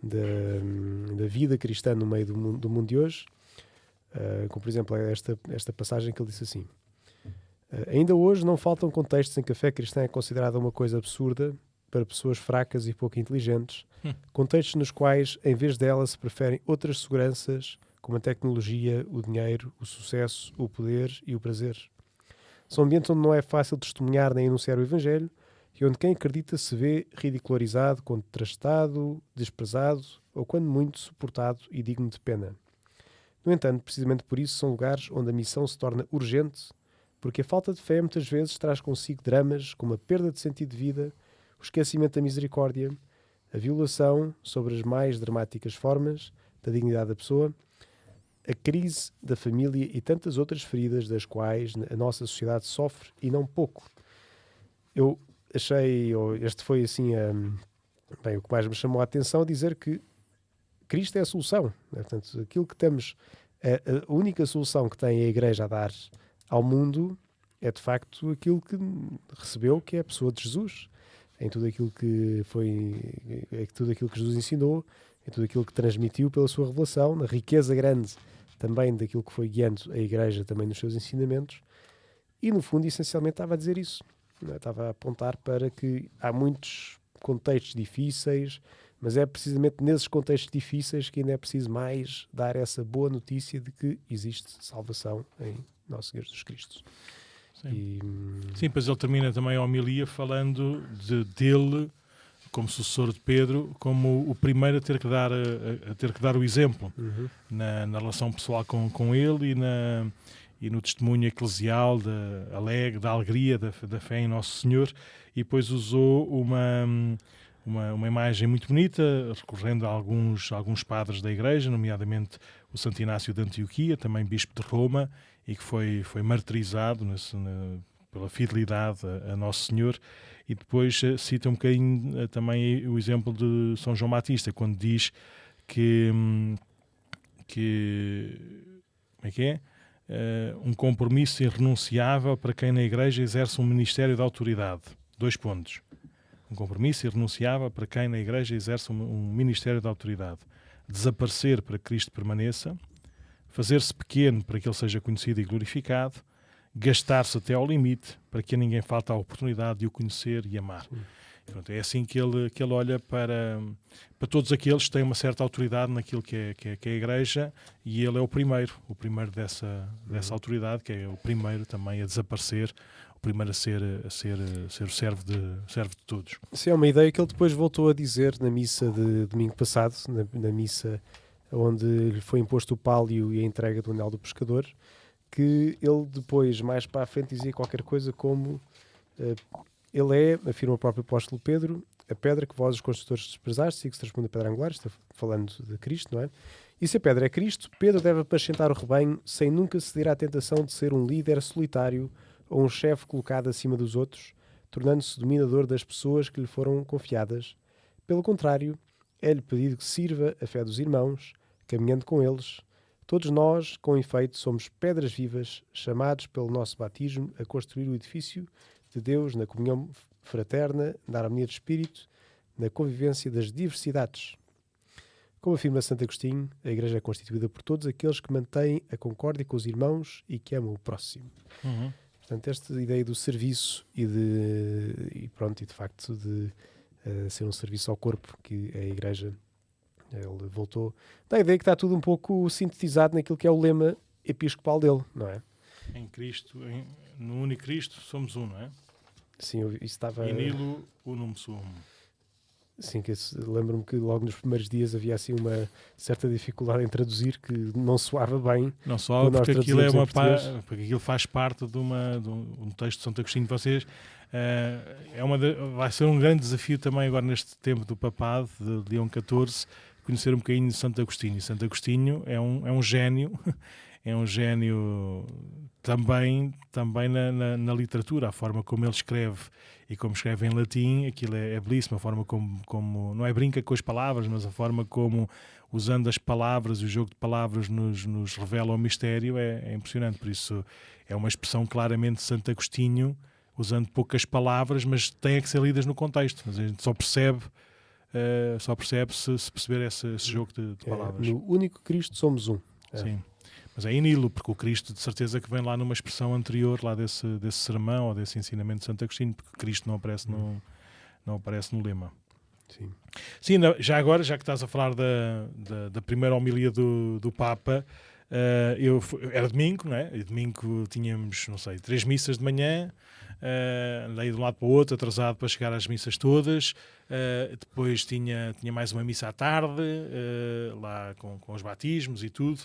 da vida cristã no meio do mundo de hoje, como por exemplo esta passagem que ele disse assim: ainda hoje não faltam contextos em que a fé cristã é considerada uma coisa absurda para pessoas fracas e pouco inteligentes, contextos nos quais em vez dela se preferem outras seguranças como a tecnologia, o dinheiro, o sucesso, o poder e o prazer. São ambientes onde não é fácil testemunhar nem anunciar o Evangelho, e onde quem acredita se vê ridicularizado, contrastado, desprezado ou, quando muito, suportado e digno de pena. No entanto, precisamente por isso são lugares onde a missão se torna urgente, porque a falta de fé muitas vezes traz consigo dramas como a perda de sentido de vida, o esquecimento da misericórdia, a violação, sobre as mais dramáticas formas, da dignidade da pessoa, a crise da família e tantas outras feridas das quais a nossa sociedade sofre, e não pouco. Eu achei, este foi assim, o que mais me chamou a atenção, dizer que Cristo é a solução. Né? Portanto, aquilo que temos, a única solução que tem a Igreja a dar ao mundo é de facto aquilo que recebeu, que é a pessoa de Jesus, em tudo aquilo que tudo aquilo que Jesus ensinou, em tudo aquilo que transmitiu pela sua revelação, na riqueza grande também daquilo que foi guiando a Igreja também nos seus ensinamentos, e no fundo essencialmente estava a dizer isso, não é? Estava a apontar para que há muitos contextos difíceis, mas é precisamente nesses contextos difíceis que ainda é preciso mais dar essa boa notícia de que existe salvação em Nosso Senhor Jesus Cristo. Sim, sim, pois ele termina também a homilia falando dele como sucessor de Pedro, como o primeiro a ter que dar o exemplo na relação pessoal com ele e no testemunho eclesial da alegria, da fé em Nosso Senhor, e depois usou uma imagem muito bonita, recorrendo a alguns padres da Igreja, nomeadamente o Santo Inácio de Antioquia, também bispo de Roma, e que foi martirizado pela fidelidade a Nosso Senhor. E depois cita um bocadinho também o exemplo de São João Batista, quando diz que como é que é? um compromisso irrenunciável para quem na Igreja exerce um ministério de autoridade. 2 pontos. Um compromisso irrenunciável para quem na Igreja exerce um ministério de autoridade. Desaparecer para que Cristo permaneça, fazer-se pequeno para que Ele seja conhecido e glorificado, gastar-se até ao limite para que a ninguém falte a oportunidade de o conhecer e amar. Pronto, é assim que ele olha para todos aqueles que têm uma certa autoridade naquilo que é a Igreja, e ele é o primeiro dessa autoridade, que é o primeiro também a desaparecer, o primeiro a ser o servo de todos. Isso é uma ideia que ele depois voltou a dizer na missa de domingo passado, na missa onde lhe foi imposto o pálio e a entrega do anel do pescador, que ele depois, mais para a frente, dizia qualquer coisa como ele é, afirma o próprio apóstolo Pedro, a pedra que vós os construtores desprezaste e que se transformou na pedra angular, está falando de Cristo, não é? E se a pedra é Cristo, Pedro deve apacentar o rebanho sem nunca ceder à tentação de ser um líder solitário ou um chefe colocado acima dos outros, tornando-se dominador das pessoas que lhe foram confiadas. Pelo contrário, é-lhe pedido que sirva a fé dos irmãos, caminhando com eles. Todos nós, com efeito, somos pedras vivas, chamados pelo nosso batismo a construir o edifício de Deus na comunhão fraterna, na harmonia de espírito, na convivência das diversidades. Como afirma Santo Agostinho, a Igreja é constituída por todos aqueles que mantêm a concórdia com os irmãos e que amam o próximo. Portanto, esta ideia do serviço e de facto de ser um serviço ao corpo, que é a Igreja, ele voltou, dá a ideia que está tudo um pouco sintetizado naquilo que é o lema episcopal dele, não é? Em Cristo, no único Cristo, somos um, não é? Sim, isso estava... In nihilo unum sum. Sim, lembro-me que logo nos primeiros dias havia assim uma certa dificuldade em traduzir, que não soava bem. Não soava porque aquilo porque aquilo faz parte de um texto de Santo Agostinho. Vocês, vai ser um grande desafio também agora neste tempo do papado de Leão XIV, conhecer um bocadinho de Santo Agostinho. E Santo Agostinho é um gênio, é um gênio também na literatura, a forma como ele escreve e como escreve em latim, aquilo é belíssimo, a forma como não é brinca com as palavras, mas a forma como, usando as palavras e o jogo de palavras nos revela o mistério é impressionante. Por isso é uma expressão claramente de Santo Agostinho, usando poucas palavras, mas têm que ser lidas no contexto. Mas a gente só percebe se perceber esse jogo de palavras. No único Cristo somos um. Sim. Mas é inilo, porque o Cristo de certeza que vem lá numa expressão anterior, lá desse sermão ou desse ensinamento de Santo Agostinho, porque Cristo não aparece no lema. Sim, já agora, já que estás a falar da primeira homilia do Papa, era domingo, não é? E domingo tínhamos, 3 missas de manhã, andei de um lado para o outro, atrasado para chegar às missas todas. Depois tinha mais uma missa à tarde, lá com os batismos e tudo,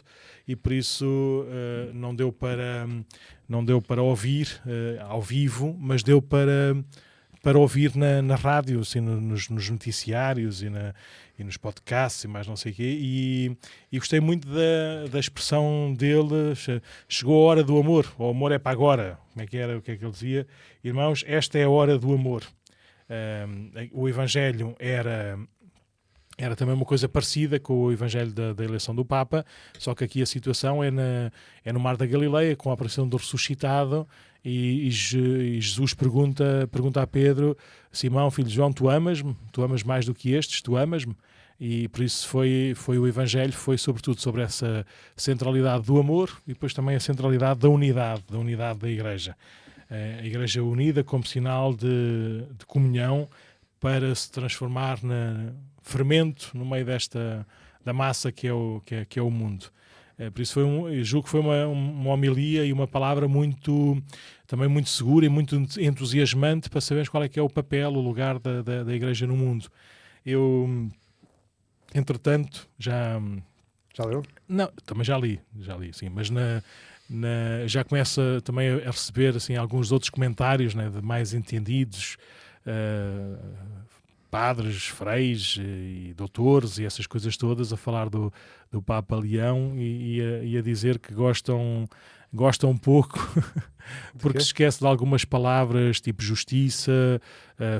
e por isso não deu para ouvir ao vivo, mas deu para ouvir na rádio, assim, nos noticiários e nos podcasts e mais não sei o quê, e gostei muito da expressão dele. Chegou a hora do amor, o amor é para agora. Como é que era? O que é que ele dizia? Irmãos, esta é a hora do amor. O Evangelho era também uma coisa parecida com o Evangelho da eleição do Papa, só que aqui a situação é no Mar da Galileia, com a aparição do ressuscitado, e Jesus pergunta a Pedro: Simão, filho de João, tu amas-me? Tu amas mais do que estes? Tu amas-me? E por isso foi o Evangelho, foi sobretudo sobre essa centralidade do amor e depois também a centralidade da unidade da Igreja. A Igreja unida como sinal de comunhão para se transformar fermento no meio da massa que é o mundo. Por isso eu julgo que foi uma homilia e uma palavra também muito segura e muito entusiasmante para sabermos qual é que é o papel, o lugar da Igreja no mundo. Eu, entretanto, já leu? Não, também já li, sim, mas já começa também a receber assim, alguns outros comentários, né, de mais entendidos, padres, freis e doutores e essas coisas todas, a falar do Papa Leão e a dizer que gostam um pouco porque se esquece de algumas palavras tipo justiça,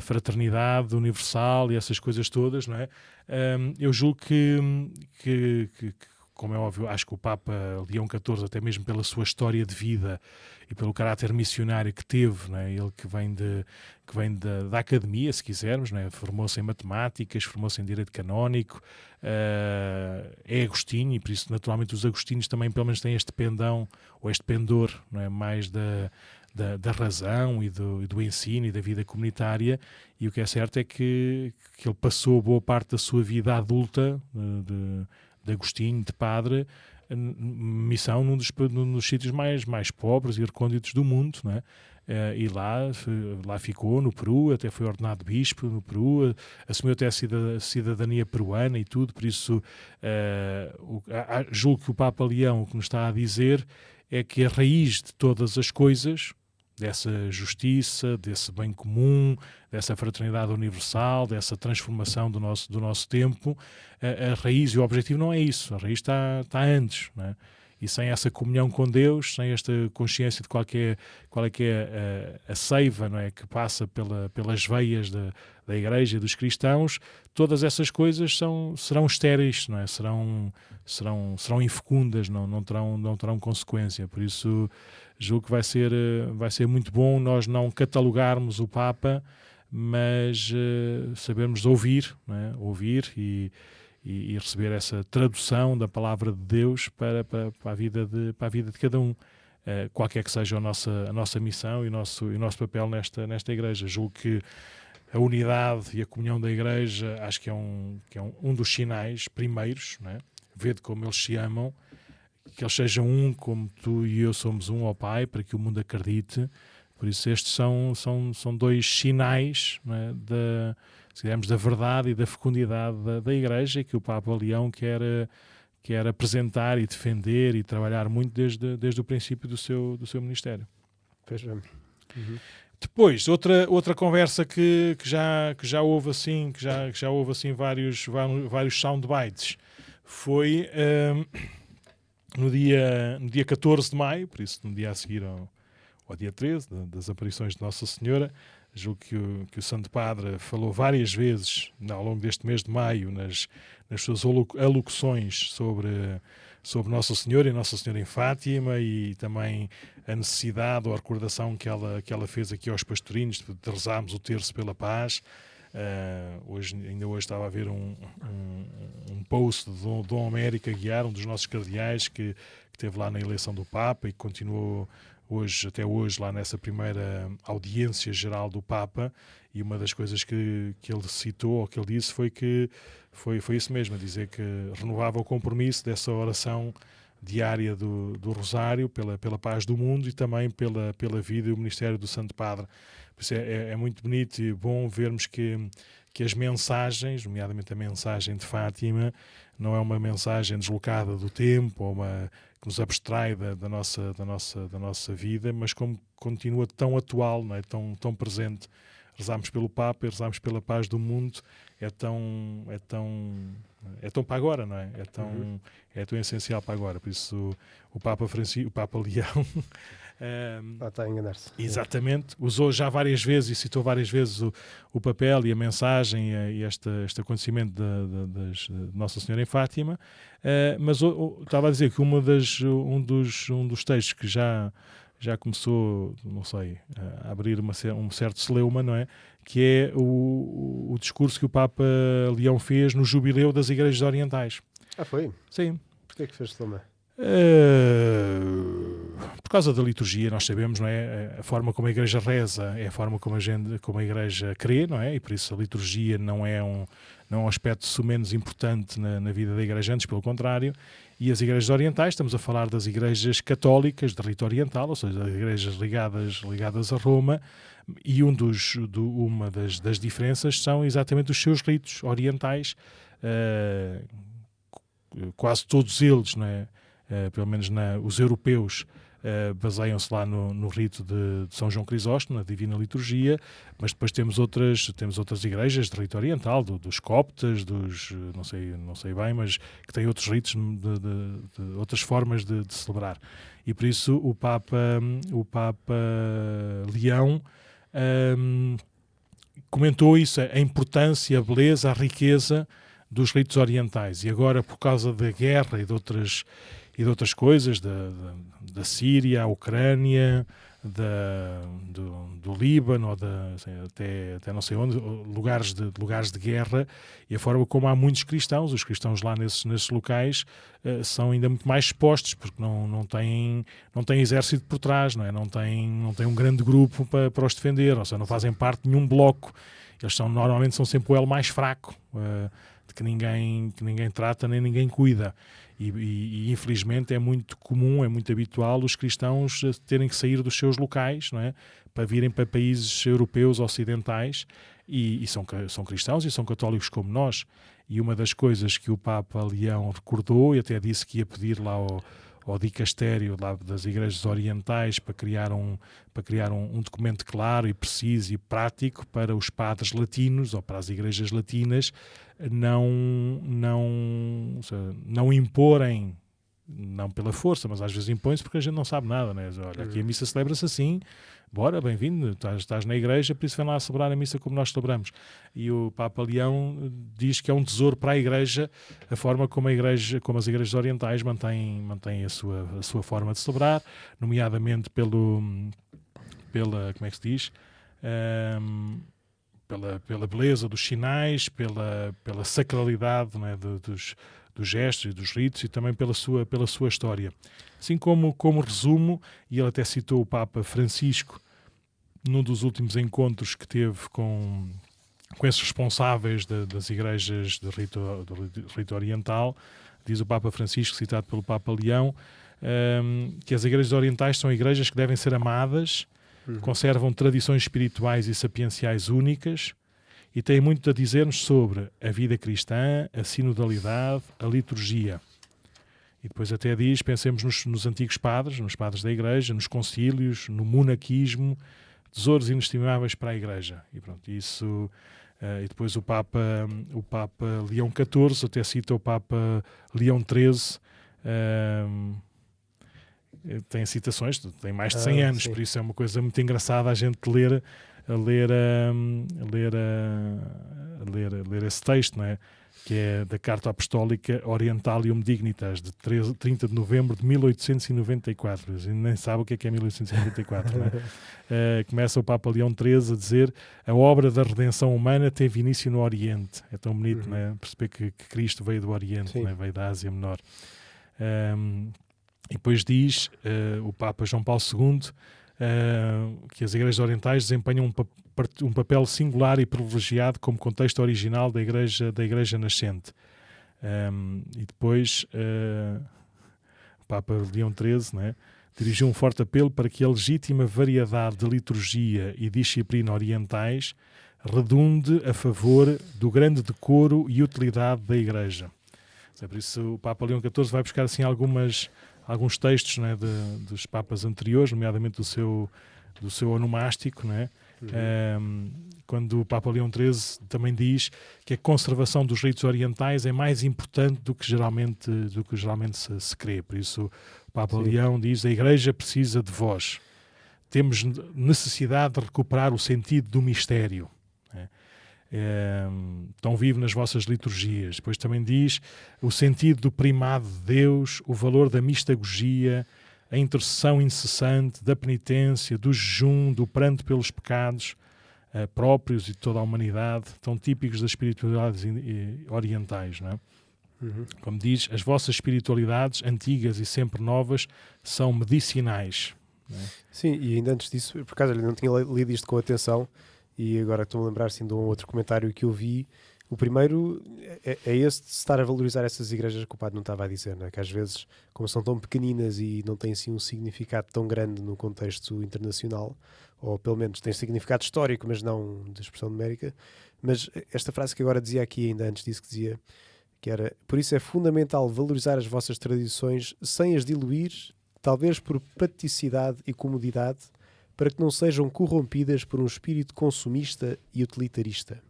fraternidade universal e essas coisas todas, não é? Eu julgo que como é óbvio, acho que o Papa Leão XIV, até mesmo pela sua história de vida e pelo caráter missionário que teve, não é? Ele que vem da academia, se quisermos, não é? Formou-se em matemáticas, formou-se em direito canónico, é agostinho, e por isso naturalmente os agostinhos também pelo menos têm este pendão, ou este pendor, não é? Mais da razão e do ensino e da vida comunitária, e o que é certo é que ele passou boa parte da sua vida adulta de agostinho, de padre, missão num dos sítios mais pobres e recônditos do mundo, não é? E lá ficou no Peru, até foi ordenado bispo no Peru, assumiu até a cidadania peruana e tudo, por isso julgo que o Papa Leão o que nos está a dizer é que a raiz de todas as coisas, dessa justiça, desse bem comum, dessa fraternidade universal, dessa transformação do nosso tempo, a raiz e o objetivo não é isso, a raiz está antes, não é? E sem essa comunhão com Deus, sem esta consciência de qual é que é a seiva, não é, que passa pelas veias da Igreja e dos cristãos, todas essas coisas serão estéreis, não é? Serão infecundas, não terão consequência. Por isso, julgo que vai ser muito bom nós não catalogarmos o Papa, mas sabermos ouvir, não é? Ouvir e receber essa tradução da palavra de Deus para a vida de cada um, qualquer que seja a nossa missão e o nosso papel nesta Igreja. Julgo que a unidade e a comunhão da Igreja acho que é um dos sinais primeiros, não é? Vede como eles se amam, que eles sejam um como tu e eu somos um, ó Pai, para que o mundo acredite. Por isso estes são dois sinais, não é, da verdade e da fecundidade da Igreja, que o Papa Leão quer apresentar e defender e trabalhar muito desde o princípio do seu ministério. Uhum. Depois, outra conversa que já houve assim, que já houve assim vários soundbites, foi no dia 14 de maio, por isso no dia a seguir ao dia 13, das aparições de Nossa Senhora. Julgo que o Santo Padre falou várias vezes ao longo deste mês de maio nas suas alocuções sobre Nossa Senhora e Nossa Senhora em Fátima, e também a necessidade ou a recordação que ela fez aqui aos pastorinhos de rezarmos o terço pela paz. Ainda hoje estava a ver um post do Dom Américo Aguiar, um dos nossos cardeais que esteve lá na eleição do Papa e que continuou até hoje lá nessa primeira audiência geral do Papa, e uma das coisas que ele citou, ou que ele disse, foi que foi isso mesmo, a dizer que renovava o compromisso dessa oração diária do Rosário pela paz do mundo e também pela vida e o ministério do Santo Padre. Por isso é muito bonito e bom vermos que as mensagens, nomeadamente a mensagem de Fátima, não é uma mensagem deslocada do tempo ou que nos abstrai da nossa vida, mas como continua tão atual, não é? Tão presente. Rezamos pelo Papa e rezamos pela paz do mundo, é tão para agora, não é? É tão essencial para agora. Por isso o Papa Leão está a enganar-se. Exatamente, usou já várias vezes e citou várias vezes o papel e a mensagem e este acontecimento de Nossa Senhora em Fátima, mas estava a dizer que um dos textos que já começou, não sei, a abrir um certo celeuma, não é? Que é o discurso que o Papa Leão fez no Jubileu das Igrejas Orientais. Foi? Sim. Porquê que fez celeuma? Por causa da liturgia, nós sabemos, não é? A forma como a Igreja reza é a forma como a Igreja crê, não é? E por isso a liturgia não é um aspecto menos importante na vida da Igreja, antes pelo contrário. E as Igrejas Orientais, estamos a falar das Igrejas Católicas de rito oriental, ou seja, das igrejas ligadas a Roma, e uma das diferenças são exatamente os seus ritos orientais, quase todos eles, não é? Pelo menos os europeus baseiam-se lá no rito de São João Crisóstomo, na Divina Liturgia, mas depois temos outras igrejas de rito oriental, dos coptas, não sei bem, mas que têm outros ritos, de outras formas de celebrar. E por isso o Papa Leão comentou isso, a importância, a beleza, a riqueza dos ritos orientais. E agora, por causa da guerra e de outras coisas, da Síria, a Ucrânia, do Líbano, assim, até não sei onde, lugares de guerra, e a forma como há muitos cristãos, os cristãos lá nesses locais são ainda muito mais expostos, porque não têm exército por trás, não têm um grande grupo para os defender, ou seja, não fazem parte de nenhum bloco. Eles normalmente são sempre o elo mais fraco, de que ninguém trata nem ninguém cuida. E infelizmente é muito comum, é muito habitual os cristãos terem que sair dos seus locais, não é? Para virem para países europeus ocidentais e são cristãos e são católicos como nós. E uma das coisas que o Papa Leão recordou, e até disse que ia pedir lá ao dicastério lá das igrejas orientais para criar um documento claro e preciso e prático para os padres latinos ou para as igrejas latinas não imporem, não pela força, mas às vezes impõe-se porque a gente não sabe nada, né? Olha, aqui a missa celebra-se assim, bora, bem-vindo, estás na igreja, por isso vem lá celebrar a missa como nós celebramos. E o Papa Leão diz que é um tesouro para a igreja a forma como as igrejas orientais mantêm a sua forma de celebrar, nomeadamente pela como é que se diz? Pela beleza dos sinais, pela sacralidade, não é, dos gestos e dos ritos, e também pela sua história. Assim como resumo, e ele até citou o Papa Francisco num dos últimos encontros que teve com esses responsáveis das igrejas do rito oriental, diz o Papa Francisco, citado pelo Papa Leão, que as igrejas orientais são igrejas que devem ser amadas, conservam tradições espirituais e sapienciais únicas e têm muito a dizer-nos sobre a vida cristã, a sinodalidade, a liturgia. E depois até diz, pensemos nos antigos padres, nos padres da igreja, nos concílios, no monaquismo, tesouros inestimáveis para a igreja. E pronto, isso... e depois o Papa Leão XIV, até cita o Papa Leão XIII, tem citações, tem mais de 100 anos, sim. por isso é uma coisa muito engraçada a gente ler esse texto, não é? Que é da Carta Apostólica Orientalium Dignitas, de 30 de novembro de 1894. A gente nem sabe o que é 1894, não é? Começa o Papa Leão XIII a dizer: a obra da redenção humana teve início no Oriente. É tão bonito, não é? Perceber que Cristo veio do Oriente, não é? Veio da Ásia Menor. E depois diz o Papa João Paulo II que as igrejas orientais desempenham um papel singular e privilegiado como contexto original da igreja nascente. E depois o Papa Leão XIII, né, dirigiu um forte apelo para que a legítima variedade de liturgia e disciplina orientais redunde a favor do grande decoro e utilidade da igreja. Por isso o Papa Leão XIV vai buscar assim alguns textos, né, dos papas anteriores, nomeadamente do seu onomástico, né? Quando o Papa Leão XIII também diz que a conservação dos ritos orientais é mais importante do que geralmente se crê. Por isso o Papa Leão diz: a Igreja precisa de vós. Temos necessidade de recuperar o sentido do mistério, né? Tão vivo nas vossas liturgias. Depois também diz o sentido do primado de Deus, o valor da mistagogia, a intercessão incessante, da penitência, do jejum, do pranto pelos pecados próprios e de toda a humanidade, tão típicos das espiritualidades orientais, não é? Como diz, as vossas espiritualidades, antigas e sempre novas, são medicinais, não é? Sim, e ainda antes disso, por acaso eu não tinha lido isto com atenção, e agora estou-me a lembrar assim, de um outro comentário que eu vi. O primeiro é esse de estar a valorizar essas igrejas que o padre não estava a dizer, né? Que às vezes, como são tão pequeninas e não têm assim um significado tão grande no contexto internacional, ou pelo menos têm significado histórico, mas não de expressão numérica. Mas esta frase que agora dizia aqui, ainda antes disso, que dizia que era: por isso é fundamental valorizar as vossas tradições sem as diluir, talvez por praticidade e comodidade, para que não sejam corrompidas por um espírito consumista e utilitarista.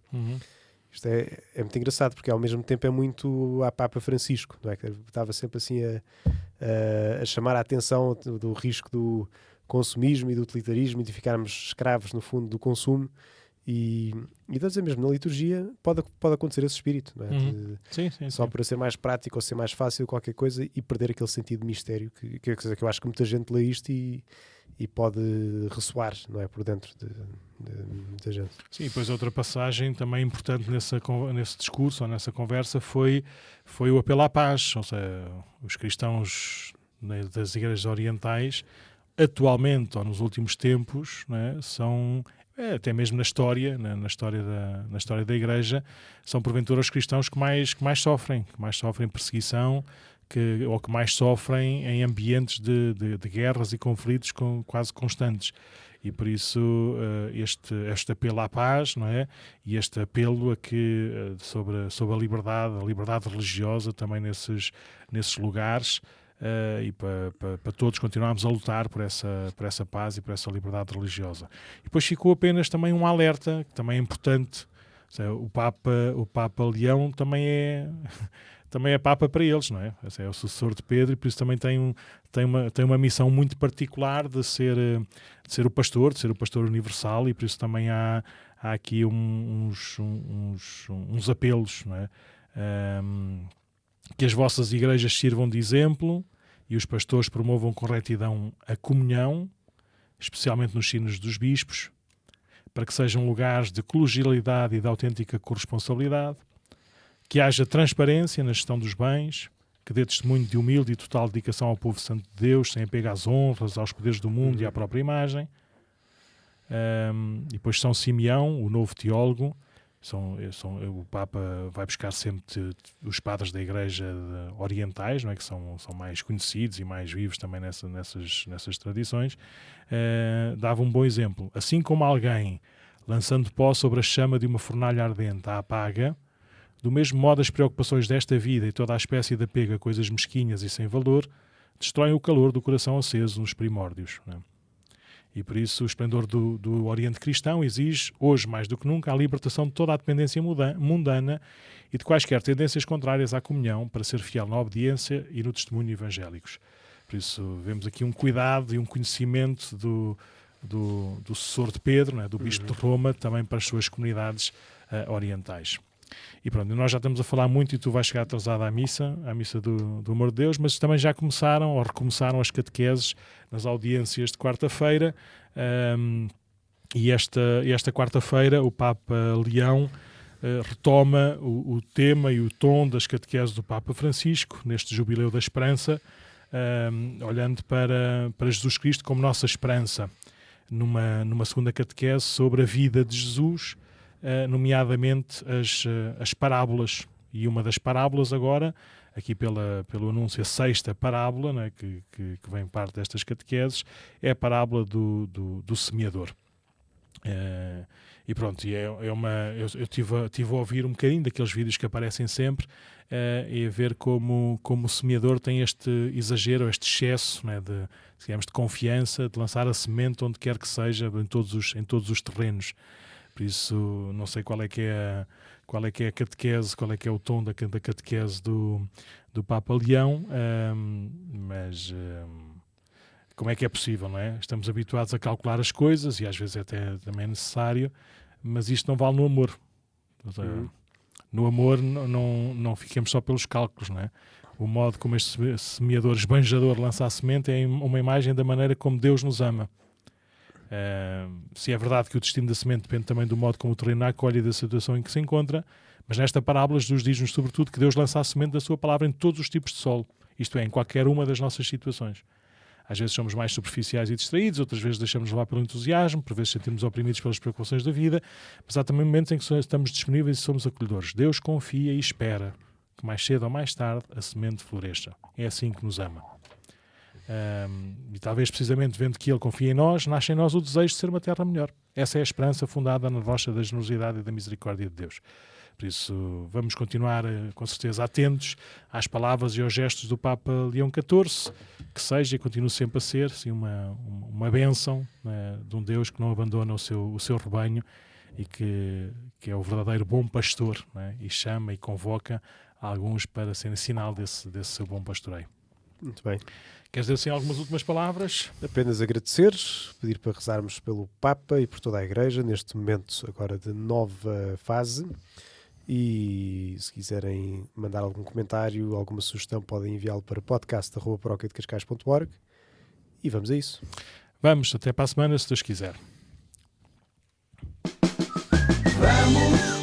Isto é muito engraçado, porque ao mesmo tempo é muito a Papa Francisco, não é? Que estava sempre assim a chamar a atenção do risco do consumismo e do utilitarismo e de ficarmos escravos, no fundo, do consumo. E estou a dizer mesmo, na liturgia pode acontecer esse espírito, não é? Sim, Só para ser mais prático ou ser mais fácil qualquer coisa e perder aquele sentido de mistério que eu acho que muita gente lê isto e pode ressoar, não é? Por dentro de muita gente. Sim, e depois outra passagem também importante nesse discurso ou nessa conversa foi o apelo à paz. Ou seja, os cristãos, né, das igrejas orientais, atualmente ou nos últimos tempos, né, são, até mesmo na história, na história da igreja, são porventura os cristãos que mais sofrem perseguição, ou que mais sofrem em ambientes de guerras e conflitos quase constantes. E por isso este apelo à paz, não é? E este apelo sobre a liberdade religiosa também nesses lugares, e para todos continuarmos a lutar por essa paz e por essa liberdade religiosa. E depois ficou apenas também um alerta, que também é importante. Ou seja, o Papa Leão também é Papa para eles, não é? É o sucessor de Pedro e por isso também tem uma missão muito particular de ser o pastor universal, e por isso também há aqui uns apelos, não é? Que as vossas igrejas sirvam de exemplo e os pastores promovam com retidão a comunhão, especialmente nos sinos dos bispos, para que sejam lugares de colegialidade e de autêntica corresponsabilidade, que haja transparência na gestão dos bens, que dê testemunho de humilde e total dedicação ao povo santo de Deus, sem apego às honras, aos poderes do mundo e à própria imagem. E depois São Simeão, o novo teólogo, o Papa vai buscar sempre os padres da Igreja orientais, não é? Que são mais conhecidos e mais vivos também nessas tradições. Dava um bom exemplo. Assim como alguém, lançando pó sobre a chama de uma fornalha ardente, a apaga, do mesmo modo as preocupações desta vida e toda a espécie de apego a coisas mesquinhas e sem valor destroem o calor do coração aceso nos primórdios, não é? E por isso o esplendor do Oriente cristão exige, hoje mais do que nunca, a libertação de toda a dependência mundana e de quaisquer tendências contrárias à comunhão, para ser fiel na obediência e no testemunho evangélicos. Por isso vemos aqui um cuidado e um conhecimento do sucessor de Pedro, não é? Do Bispo de Roma, também para as suas comunidades orientais. E pronto, nós já estamos a falar muito e tu vais chegar atrasado à missa do Amor de Deus, mas também já recomeçaram as catequeses nas audiências de quarta-feira, e esta quarta-feira o Papa Leão retoma o tema e o tom das catequeses do Papa Francisco, neste Jubileu da Esperança, olhando para Jesus Cristo como nossa esperança, numa segunda catequese sobre a vida de Jesus, nomeadamente as parábolas. E uma das parábolas agora, aqui pelo anúncio, a sexta parábola, né, que vem parte destas catequeses, é a parábola do semeador. E pronto, eu tive a ouvir um bocadinho daqueles vídeos que aparecem sempre, e a ver como o semeador tem este exagero, este excesso, né, de confiança, de lançar a semente onde quer que seja, em todos os terrenos. Por isso, não sei qual é que é a catequese, qual é que é o tom da catequese do Papa Leão, mas como é que é possível, não é? Estamos habituados a calcular as coisas e às vezes até também é necessário, mas isto não vale no amor. No amor não fiquemos só pelos cálculos, não é? O modo como este semeador esbanjador lança a semente é uma imagem da maneira como Deus nos ama. Se é verdade que o destino da semente depende também do modo como o terreno a acolhe e da situação em que se encontra, mas nesta parábola Jesus diz-nos sobretudo que Deus lança a semente da sua palavra em todos os tipos de solo, isto é, em qualquer uma das nossas situações. Às vezes somos mais superficiais e distraídos, outras vezes deixamos levar pelo entusiasmo, por vezes sentimos oprimidos pelas preocupações da vida, mas há também momentos em que estamos disponíveis e somos acolhedores. Deus confia e espera que mais cedo ou mais tarde a semente floresça. É assim que nos ama. E talvez precisamente vendo que Ele confia em nós, nasce em nós o desejo de ser uma terra melhor. Essa é a esperança fundada na rocha da generosidade e da misericórdia de Deus. Por isso vamos continuar com certeza atentos às palavras e aos gestos do Papa Leão XIV, que seja e continue sempre a ser assim, uma bênção, né, de um Deus que não abandona o seu rebanho e que é o verdadeiro bom pastor, né, e chama e convoca alguns para serem sinal desse seu bom pastoreio. Muito bem. Queres dizer assim algumas últimas palavras? Apenas agradecer, pedir para rezarmos pelo Papa e por toda a Igreja neste momento agora de nova fase. E se quiserem mandar algum comentário, alguma sugestão, podem enviá-lo para podcast@paróquiadecascais.org. E vamos a isso. Vamos, até para a semana, se Deus quiser. Vamos.